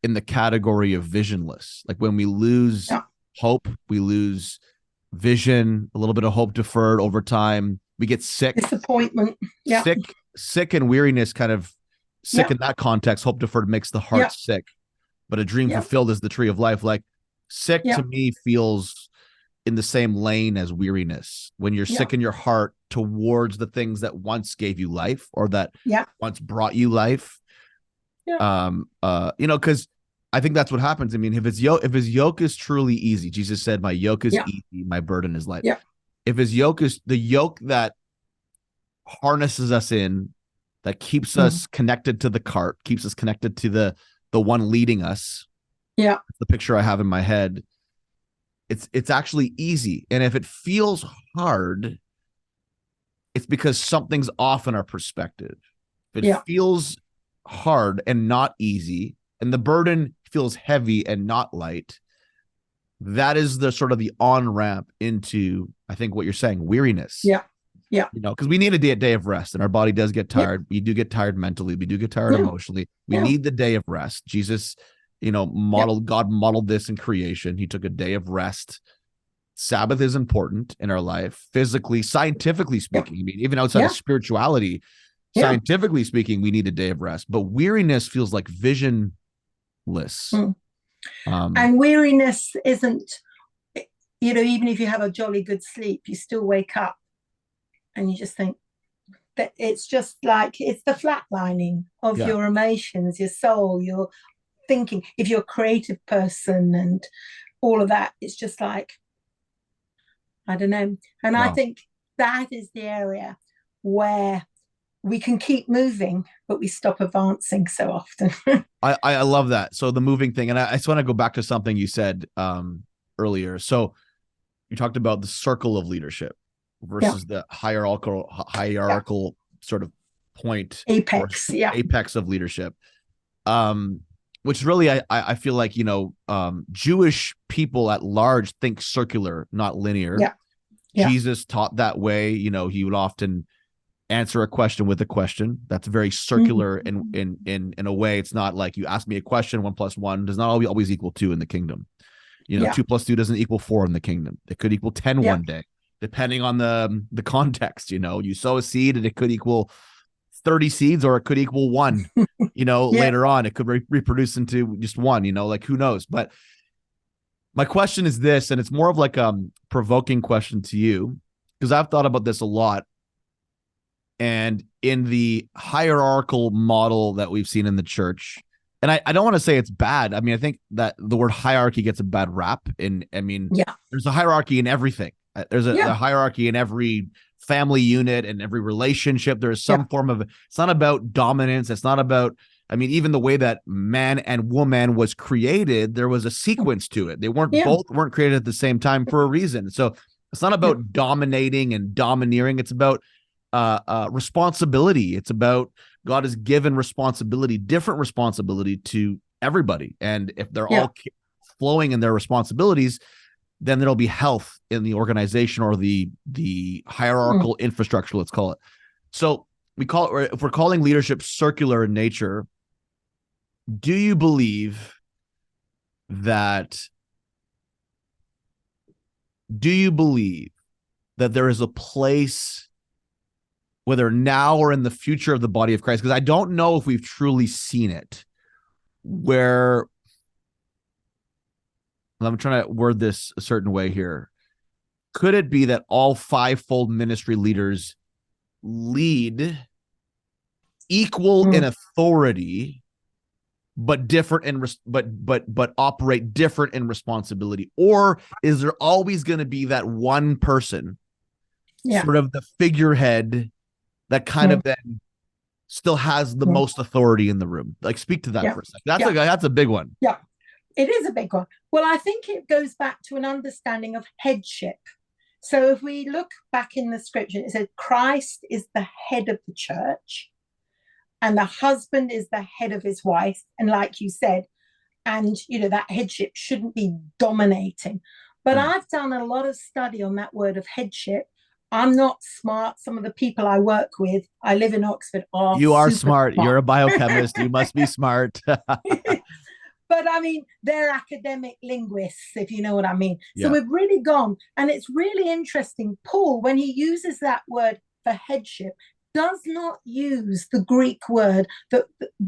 in the category of visionless. Like when we lose hope, we lose vision, a little bit of hope deferred over time. We get sick. Disappointment. Yeah. Sick and weariness kind of sick in that context. Hope deferred makes the heart sick, but a dream fulfilled is the tree of life. Like sick to me feels in the same lane as weariness. When you're sick in your heart towards the things that once gave you life or that once brought you life. Because I think that's what happens. I mean, if his yoke is truly easy, Jesus said, my yoke is easy, my burden is light. If his yoke is the yoke that harnesses us in, that keeps us connected to the cart, keeps us connected to the one leading us. Yeah. The picture I have in my head. It's actually easy. And if it feels hard, it's because something's off in our perspective. If it feels hard and not easy, and the burden feels heavy and not light, that is the sort of the on-ramp into, I think, what you're saying, weariness. Yeah. Yeah. Because we need a day of rest, and our body does get tired. We do get tired mentally. We do get tired emotionally. We need the day of rest. Jesus, God modeled this in creation. He took a day of rest. Sabbath is important in our life, physically, scientifically speaking. I mean, even outside of spirituality, scientifically speaking, we need a day of rest. But weariness feels like visionless. And weariness isn't, even if you have a jolly good sleep, you still wake up and you just think, that it's just like it's the flatlining of Yeah. your emotions, your soul, your thinking. If you're a creative person and all of that, it's just like, I don't know. And I Wow. think that is the area where we can keep moving, but we stop advancing so often. I love that. So the moving thing, and I just want to go back to something you said earlier. So you talked about the circle of leadership Yeah. versus the hierarchical sort of point or Apex. Yeah. apex of leadership. Which really I feel like, Jewish people at large think circular, not linear. Yeah. Yeah. Jesus taught that way. He would often answer a question with a question. That's very circular in a way. It's not like you ask me a question, 1+1 does not always equal 2 in the kingdom. 2+2 doesn't equal 4 in the kingdom. It could equal 10 one day, depending on the context. You sow a seed and it could equal 30 seeds, or it could equal 1. Later on it could reproduce into just 1. Like, who knows? But my question is this, and it's more of like a provoking question to you, because I've thought about this a lot. And in the hierarchical model that we've seen in the church, and I don't want to say it's bad. I mean, I think that the word hierarchy gets a bad rap. There's a hierarchy in everything. There's a hierarchy in every family unit and every relationship. There's some form of, it's not about dominance. It's not about, even the way that man and woman was created, there was a sequence to it. They weren't created at the same time for a reason. So it's not about dominating and domineering. It's about responsibility. It's about God has given different responsibility to everybody. And if they're all flowing in their responsibilities, then there'll be health in the organization or the hierarchical infrastructure, let's call it. So if we're calling leadership circular in nature, do you believe that there is a place, whether now or in the future of the body of Christ, because I don't know if we've truly seen it, where, I'm trying to word this a certain way here. Could it be that all fivefold ministry leaders lead equal in authority, but different in but operate different in responsibility? Or is there always going to be that one person, sort of the figurehead, that kind of then still has the most authority in the room? Like, speak to that for a second. That's a big one. Yeah, it is a big one. Well, I think it goes back to an understanding of headship. So if we look back in the scripture, it says Christ is the head of the church, and the husband is the head of his wife. And like you said, and that headship shouldn't be dominating. But I've done a lot of study on that word of headship. I'm not smart. Some of the people I work with, I live in Oxford, are You are smart. You're a biochemist. You must be smart. But they're academic linguists, if you know what I mean. So Yeah. we've really gone, and it's really interesting. Paul, when he uses that word for headship, does not use the Greek word that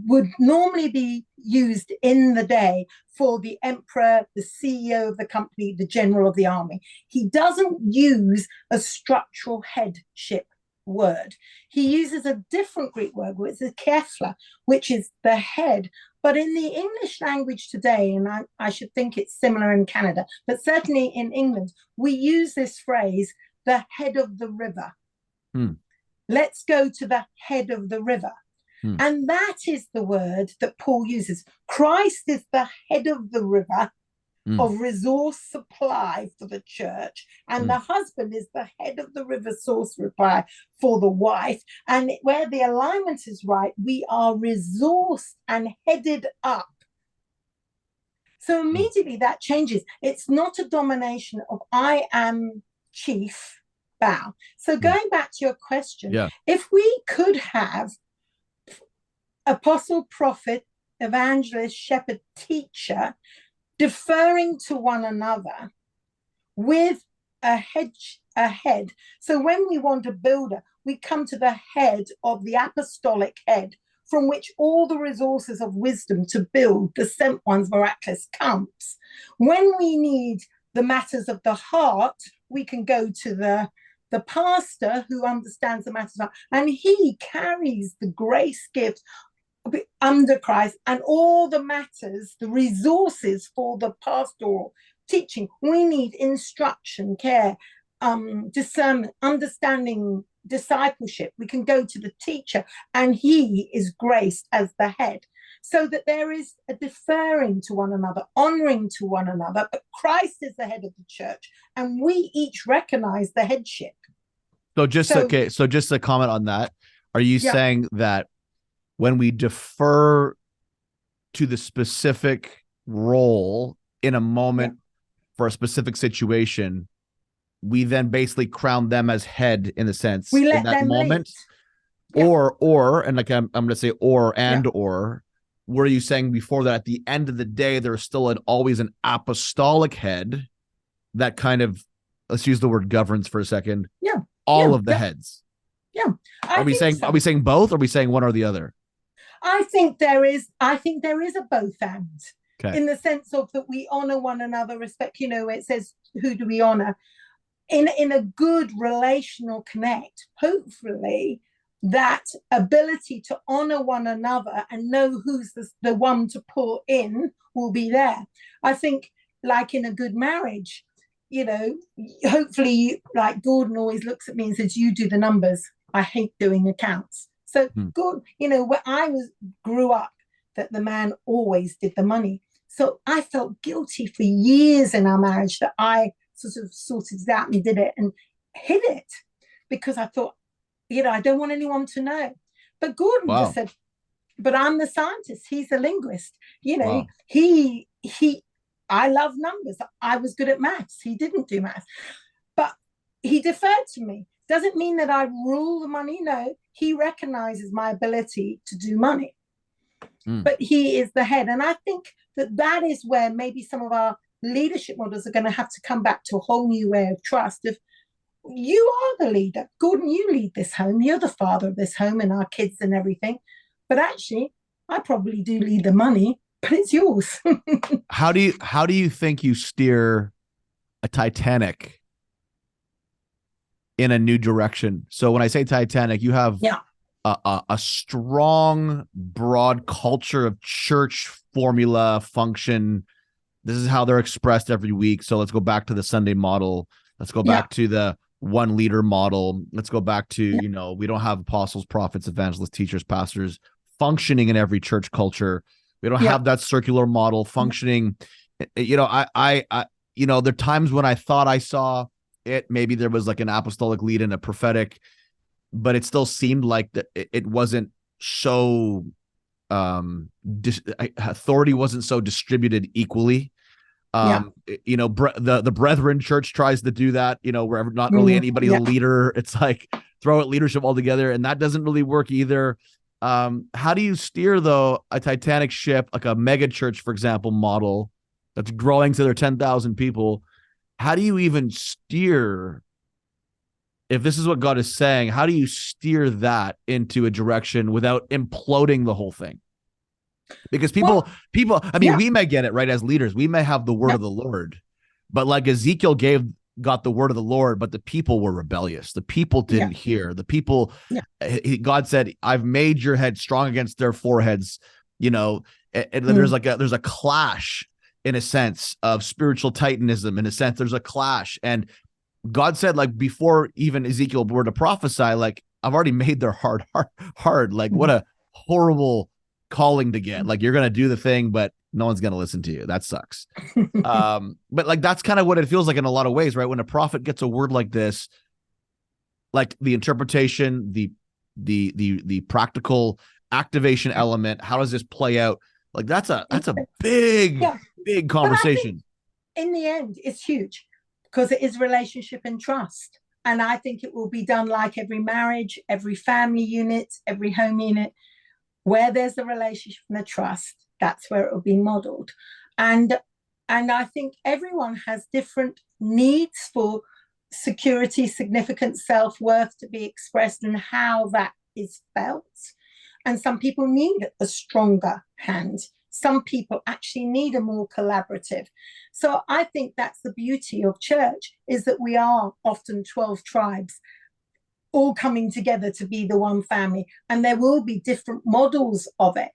would normally be used in the day for the emperor, the CEO of the company, the general of the army. He doesn't use a structural headship word. He uses a different Greek word, which is kephla, which is the head. But in the English language today, and I should think it's similar in Canada, but certainly in England, we use this phrase, the head of the river. Let's go to the head of the river. And that is the word that Paul uses. Christ is the head of the river of resource supply for the church, and the husband is the head of the river source supply for the wife. And where the alignment is right, we are resourced and headed up. So immediately that changes. It's not a domination of I am chief, bow. So going back to your question, if we could have apostle, prophet, evangelist, shepherd, teacher deferring to one another with a head. So when we want a builder, we come to the head of the apostolic head, from which all the resources of wisdom to build the sent ones miraculous comes. When we need the matters of the heart, we can go to the the pastor who understands the matters, and he carries the grace gift under Christ and all the matters, the resources for the pastoral teaching. We need instruction, care, discernment, understanding, discipleship. We can go to the teacher, and he is graced as the head, so that there is a deferring to one another, honoring to one another. But Christ is the head of the church, and we each recognize the headship. So just a comment on that. Are you saying that when we defer to the specific role in a moment for a specific situation, we then basically crown them as head in the sense we let in that them moment? Or and like I'm going to say or were you saying before that at the end of the day there's still always an apostolic head that kind of, let's use the word governs for a second, all of the heads? Are we saying both, or are we saying one or the other? I think there is a both and, in the sense of that we honor one another, respect, it says who do we honor in a good relational connect. Hopefully that ability to honor one another and know who's the one to pull in will be there. I think like in a good marriage, hopefully, like Gordon always looks at me and says, you do the numbers. I hate doing accounts. So good, where I grew up, that the man always did the money. So I felt guilty for years in our marriage that I sort of sorted it out and did it and hid it, because I thought, I don't want anyone to know. But Gordon just said, but I'm the scientist. He's a linguist. I love numbers. I was good at maths. He didn't do maths. But he deferred to me. Doesn't mean that I rule the money. No, he recognizes my ability to do money. But he is the head. And I think that is where maybe some of our leadership models are going to have to come back to a whole new way of trust. If you are the leader, Gordon, you lead this home. You're the father of this home and our kids and everything. But actually, I probably do lead the money, but it's yours. How do you think you steer a Titanic in a new direction? So when I say Titanic, you have a strong, broad culture of church formula function. This is how they're expressed every week. So let's go back to the Sunday model. Let's go back to the one leader model. Let's go back to, we don't have apostles, prophets, evangelists, teachers, pastors functioning in every church culture. We don't have that circular model functioning. There are times when I thought I saw it. Maybe there was like an apostolic lead and a prophetic, but it still seemed like that it wasn't so authority wasn't so distributed equally. The Brethren Church tries to do that, where not really anybody's a leader. It's like throw out leadership altogether, and that doesn't really work either. How do you steer, though, a Titanic ship, like a mega church, for example, model that's growing to their 10,000 people? How do you even steer, if this is what God is saying, how do you steer that into a direction without imploding the whole thing? Because people, we may get it right as leaders. We may have the word of the Lord, but like Ezekiel got the word of the Lord, but the people were rebellious. The people didn't hear. The people, God said, I've made your head strong against their foreheads. And there's a clash, in a sense, of spiritual titanism. In a sense, there's a clash. And God said, like, before even Ezekiel were to prophesy, like, I've already made their heart hard. Like, what a horrible calling to get. Like, you're going to do the thing, but no one's going to listen to you. That sucks. But like, that's kind of what it feels like in a lot of ways, right? When a prophet gets a word like this, like the interpretation, the practical activation element, how does this play out? Like, that's a big conversation. In the end, it's huge, because it is relationship and trust. And I think it will be done like every marriage, every family unit, every home unit, where there's a relationship and a trust. That's where it will be modeled. And I think everyone has different needs for security, significance, self-worth to be expressed, and how that is felt. And some people need a stronger hand some people actually need a more collaborative. So I think that's the beauty of church, is that we are often 12 tribes all coming together to be the one family, and there will be different models of it.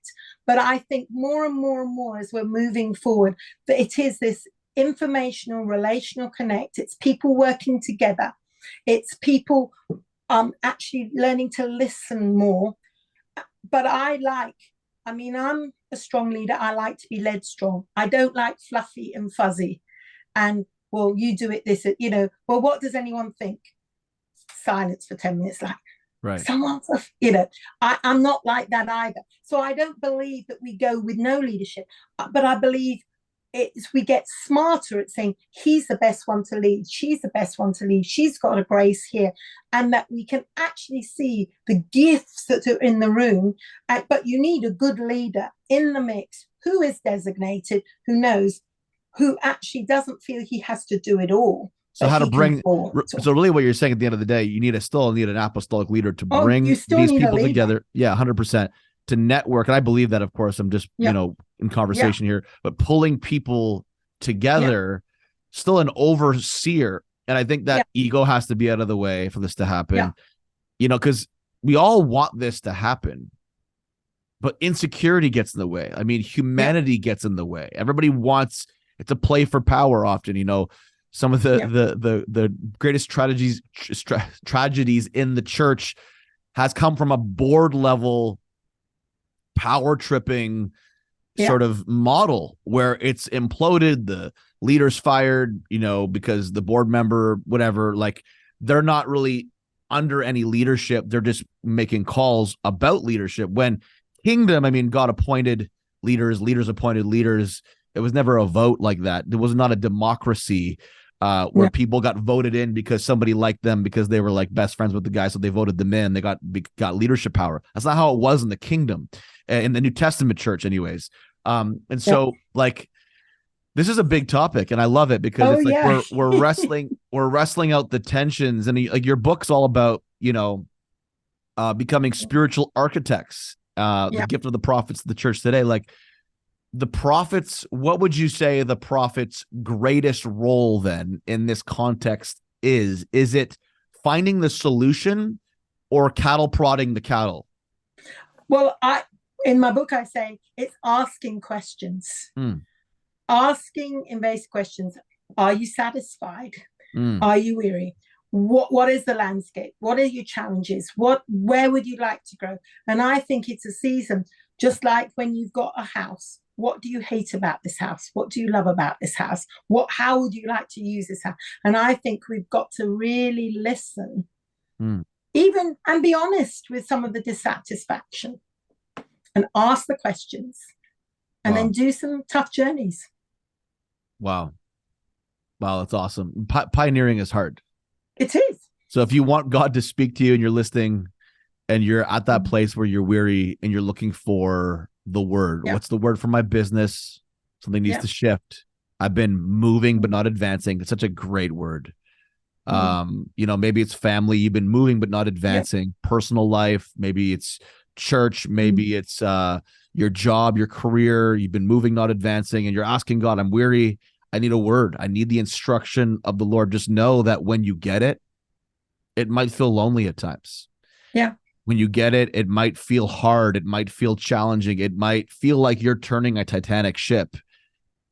But I think more and more and more as we're moving forward, that it is this informational, relational connect. It's people working together. It's people actually learning to listen more. But I'm a strong leader. I like to be led strong. I don't like fluffy and fuzzy. And, well, you do it this, well, what does anyone think? Silence for 10 minutes, like, right. Someone's, I'm not like that either. So I don't believe that we go with no leadership, but I believe we get smarter at saying, he's the best one to lead, she's the best one to lead, she's got a grace here, and that we can actually see the gifts that are in the room. But you need a good leader in the mix who is designated, who knows, who actually doesn't feel he has to do it all. So how to bring, so really what you're saying at the end of the day, you still need an apostolic leader to bring these people together. Yeah, 100%, to network. And I believe that, of course, I'm just, in conversation here, but pulling people together, still an overseer. And I think that ego has to be out of the way for this to happen, because we all want this to happen, but insecurity gets in the way. I mean, humanity gets in the way. Everybody wants, it's a play for power often, some of the greatest tragedies in the church has come from a board level power tripping sort of model where it's imploded, the leader's fired, because the board member, whatever, like they're not really under any leadership. They're just making calls about leadership. When kingdom, God appointed leaders appointed leaders. It was never a vote like that. There was not a democracy where people got voted in because somebody liked them because they were like best friends with the guy, so they voted them in. They got leadership power. That's not how it was in the kingdom, in the New Testament church, anyways. And so like this is a big topic, and I love it because it's like we're wrestling out the tensions, and like your book's all about becoming spiritual architects, the gift of the prophets of the church today, like. The prophets, what would you say the prophet's greatest role then in this context is? Is it finding the solution or cattle prodding the cattle? Well, in my book, I say it's asking questions, asking invasive questions. Are you satisfied? Are you weary? What is the landscape? What are your challenges? Where would you like to grow? And I think it's a season, just like when you've got a house. What do you hate about this house? What do you love about this house? How would you like to use this house? And I think we've got to really listen, even, and be honest with some of the dissatisfaction, and ask the questions, and then do some tough journeys. Wow, that's awesome. Pioneering is hard. It is. So if you want God to speak to you and you're listening and you're at that place where you're weary and you're looking for the word, what's the word for my business? Something needs to shift. I've been moving but not advancing. It's such a great word. Maybe it's family, you've been moving but not advancing. Personal life, maybe it's church, maybe it's your job, your career, you've been moving not advancing, and you're asking God, I'm weary, I need a word, I need the instruction of the Lord. Just know that when you get it, it might feel lonely at times. When you get it, it might feel hard. It might feel challenging. It might feel like you're turning a Titanic ship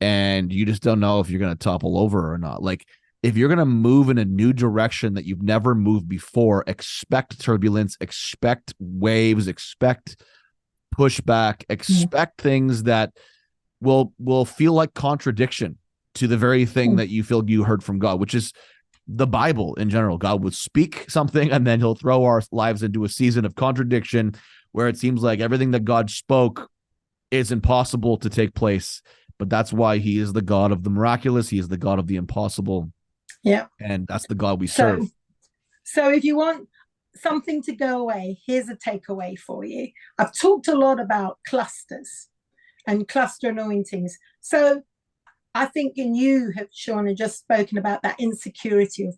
and you just don't know if you're going to topple over or not. Like, if you're going to move in a new direction that you've never moved before, expect turbulence, expect waves, expect pushback, expect things that will feel like contradiction to the very thing that you feel you heard from God, which is the Bible in general. God would speak something and then he'll throw our lives into a season of contradiction where it seems like everything that God spoke is impossible to take place. But that's why he is the God of the miraculous. He is the God of the impossible. And that's the God we serve. So if you want something to go away, here's a takeaway for you. I've talked a lot about clusters and cluster anointings. So I think you have, Shawn, have just spoken about that insecurity of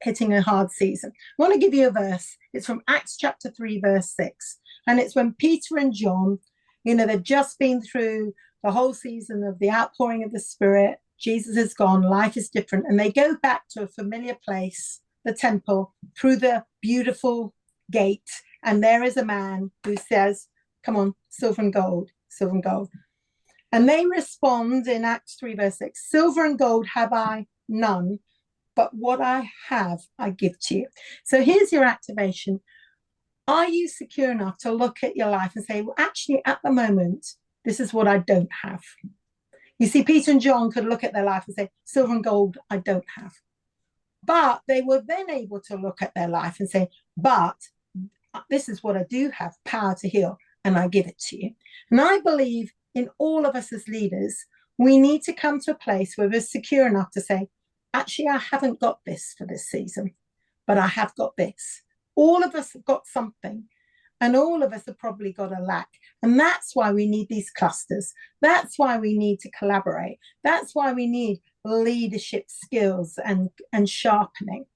hitting a hard season. I want to give you a verse. It's from Acts chapter 3, verse 6. And it's when Peter and John, they've just been through the whole season of the outpouring of the Spirit. Jesus is gone, life is different. And they go back to a familiar place, the temple, through the beautiful gate. And there is a man who says, come on, silver and gold, silver and gold. And they respond in Acts 3, verse 6, silver and gold have I none, but what I have, I give to you. So here's your activation. Are you secure enough to look at your life and say, well, actually, at the moment, this is what I don't have? You see, Peter and John could look at their life and say, silver and gold, I don't have. But they were then able to look at their life and say, but this is what I do have, power to heal, and I give it to you. And I believe in all of us as leaders, we need to come to a place where we're secure enough to say, actually, I haven't got this for this season, but I have got this. All of us have got something, and all of us have probably got a lack. And that's why we need these clusters. That's why we need to collaborate. That's why we need leadership skills and sharpening.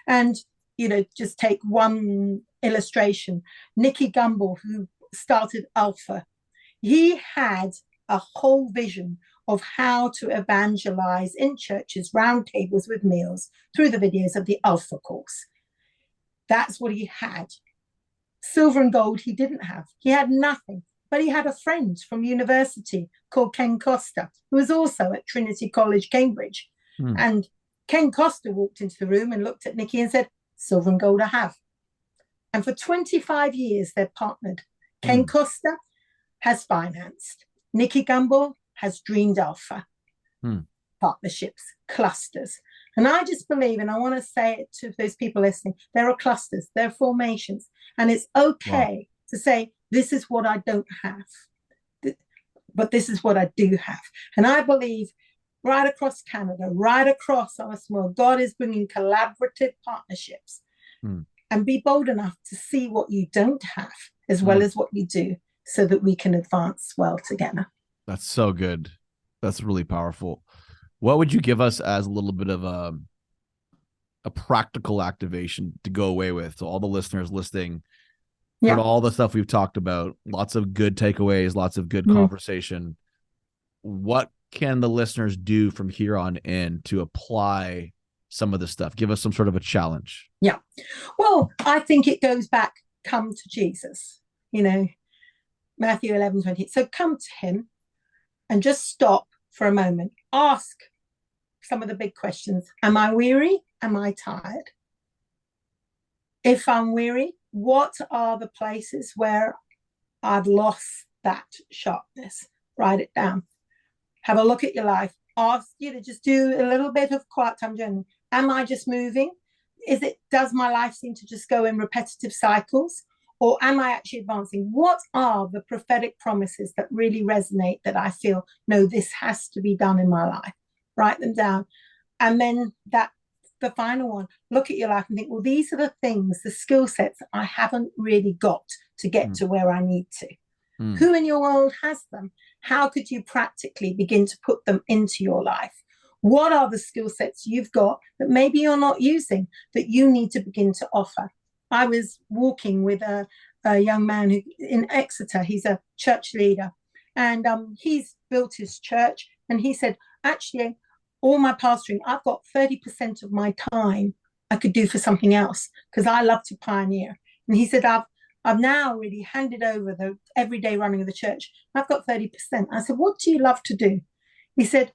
And, you know, just take one illustration. Nicky Gumbel, who started Alpha, he had a whole vision of how to evangelize in churches, round tables with meals, through the videos of the Alpha course. That's what he had. Silver and gold he didn't have. He had nothing, but he had a friend from university called Ken Costa, who was also at Trinity College, Cambridge. And Ken Costa walked into the room and looked at Nicky and said, silver and gold I have. And for 25 years, they've partnered. Ken Costa has financed. Nicky Gumbel has dreamed Alpha. Partnerships, clusters. And I just believe, and I want to say it to those people listening, there are clusters, there are formations, and it's okay to say, this is what I don't have, but this is what I do have. And I believe right across Canada, right across our small, God is bringing collaborative partnerships. And be bold enough to see what you don't have as well as what you do, so that we can advance well together. That's so good. That's really powerful. What would you give us as a little bit of a practical activation to go away with? So all the listeners listening, heard all the stuff we've talked about, lots of good takeaways, lots of good conversation. What can the listeners do from here on in to apply some of this stuff? Give us some sort of a challenge. Yeah. Well, I think it goes back, come to Jesus, you know, Matthew 11:20. So come to him and just stop for a moment. Ask some of the big questions. Am I weary? Am I tired? If I'm weary, what are the places where I've lost that sharpness? Write it down. Have a look at your life. Ask you to just do a little bit of quiet time journaling. Am I just moving? Does my life seem to just go in repetitive cycles? Or am I actually advancing? What are the prophetic promises that really resonate, that I feel, no, this has to be done in my life? Write them down. And then the final one, look at your life and think, well, these are the things, the skill sets I haven't really got to get to where I need to. Who in your world has them? How could you practically begin to put them into your life? What are the skill sets you've got that maybe you're not using, that you need to begin to offer? I was walking with a young man who in Exeter. He's a church leader, and he's built his church. And he said, actually, all my pastoring, I've got 30% of my time I could do for something else, because I love to pioneer. And he said, I've now really handed over the everyday running of the church. I've got 30%. I said, what do you love to do? He said,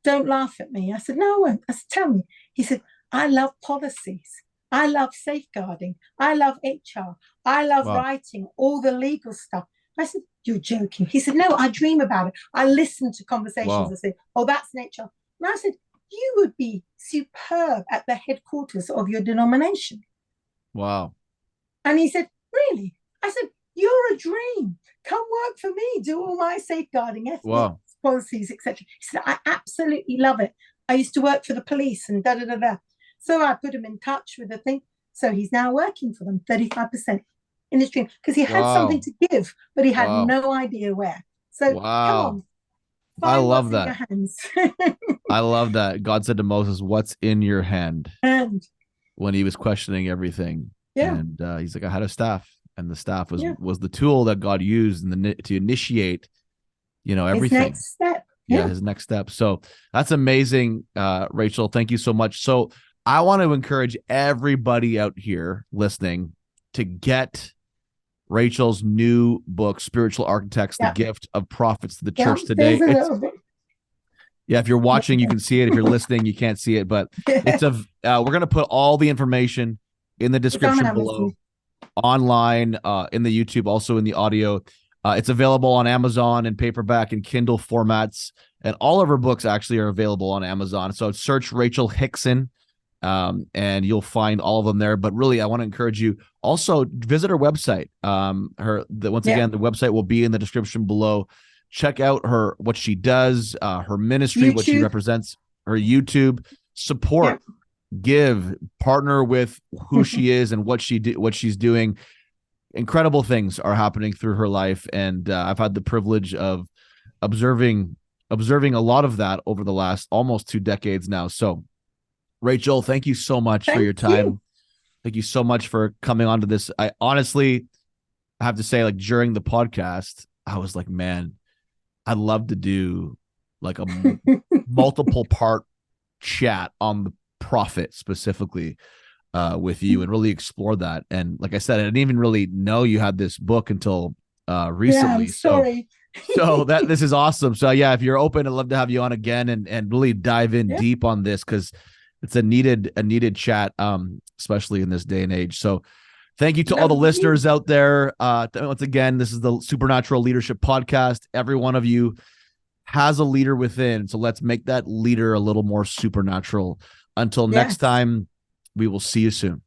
don't laugh at me. I said, no, I won't. I said, tell me. He said, I love policies. I love safeguarding. I love HR. I love writing all the legal stuff. I said, you're joking. He said, no, I dream about it. I listen to conversations. I said, oh, that's an HR. And I said, you would be superb at the headquarters of your denomination. Wow. And he said, really? I said, you're a dream. Come work for me. Do all my safeguarding, ethics, policies, etc. He said, I absolutely love it. I used to work for the police and da-da-da-da. So I put him in touch with the thing. So he's now working for them, 35% in his dream, because he had something to give, but he had no idea where. So come on. I love that. In your hands. I love that. God said to Moses, what's in your hand? And when he was questioning everything. Yeah. And he's like, I had a staff, and the staff was the tool that God used to initiate His everything. next step. Yeah, his next step. So that's amazing, Rachel. Thank you so much. So I want to encourage everybody out here listening to get Rachel's new book, Spiritual Architects, The Gift of Prophets to the Church Today. Yeah, if you're watching, you can see it. If you're listening, you can't see it. But we're going to put all the information in the description below, online, in the YouTube, also in the audio. It's available on Amazon in paperback and Kindle formats. And all of her books actually are available on Amazon. So search Rachel Hickson, and you'll find all of them there. But really, I want to encourage you also visit her website. Again, the website will be in the description below. Check out what she does, her ministry, what she represents, her YouTube. Support, give, partner with who she is and what she's doing. Incredible things are happening through her life, and I've had the privilege of observing a lot of that over the last almost 2 decades now. So, Rachel, thank you so much for your time. Thank you so much for coming onto this. I honestly have to say, like, during the podcast, I was like, man, I'd love to do like a multiple part chat on the prophet specifically with you and really explore that. And like I said, I didn't even really know you had this book until recently. I'm sorry. So this is awesome. So yeah, if you're open, I'd love to have you on again and really dive in deep on this, because it's a needed chat, especially in this day and age. So thank you to all the listeners out there. Once again, this is the Supernatural Leadership Podcast. Every one of you has a leader within. So let's make that leader a little more supernatural. Until next time, we will see you soon.